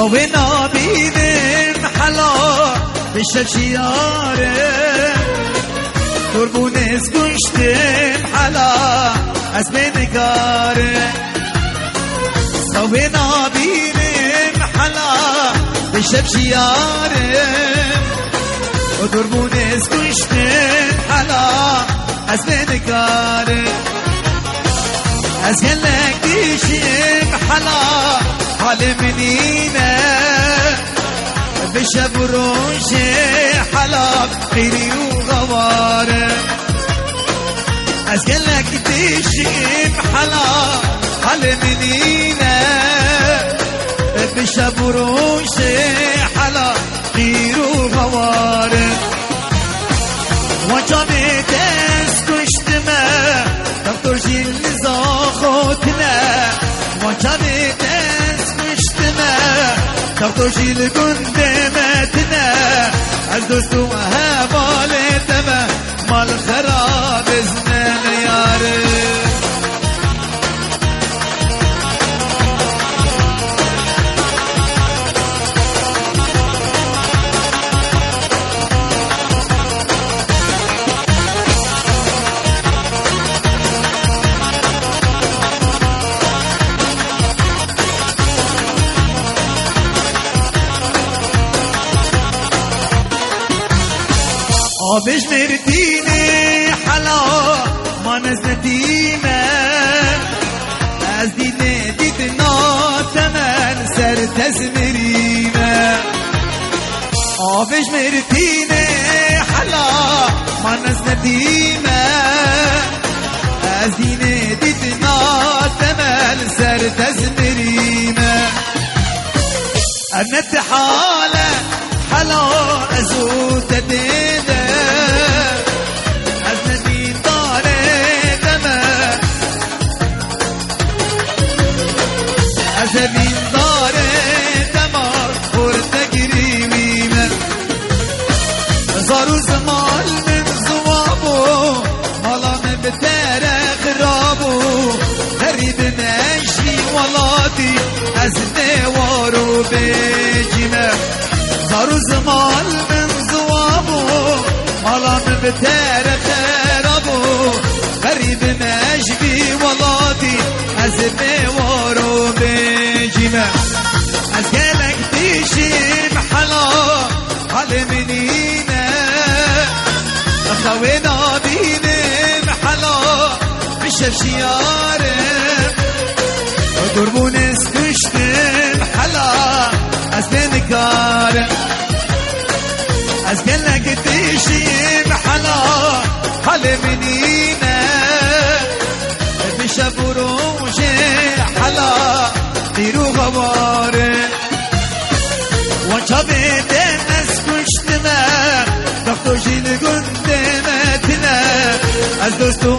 سوی نابینم حالا بشه چیاره قربونت گشتم حالا از بینگاره سوی نابینم حالا بشه چیاره قربونت گشتم حالا از بینگاره از گلک دیشم حالا حال منینه بشه بروش حالا خیری و غواره از گلک دیشم حالا حال منینه بشه بروش حالا خیری و غواره و جامعه دست کشتمه دکتر جیل زاخوتنه و جامعه دست کشتمه دکتر جیل گندمتنه از دوستو حوالتمه مال خراب ازنه یاره آبش مردینه حالا من از ندیمه از دینه دید ناتمن سر تزمریمه آبش مردینه حالا من از ندیمه از دینه دید ناتمن سر تزمریمه انت حاله حالا ازو تدیده از ندین داره دمه از ندین داره دمار خورده گریمه زارو زمال من زوابو مالا من بتره خرابو غریب نشی ولادی از نوارو بجیمه زارو زمال من زوابو حالا من بتر خرابو غریب نجبی ولادی از میوارو بجیمه از گلک دیشیم حالا حال منینه خوی نابینم حالا بشه شیارم قربونت کشتم حالا از بینکارم از گلک دیشیم حالا حال منینه بشه بروش حالا دیرو غواره و چا بیدن از کشتمه دکتر جیل گندمتنه از دوستو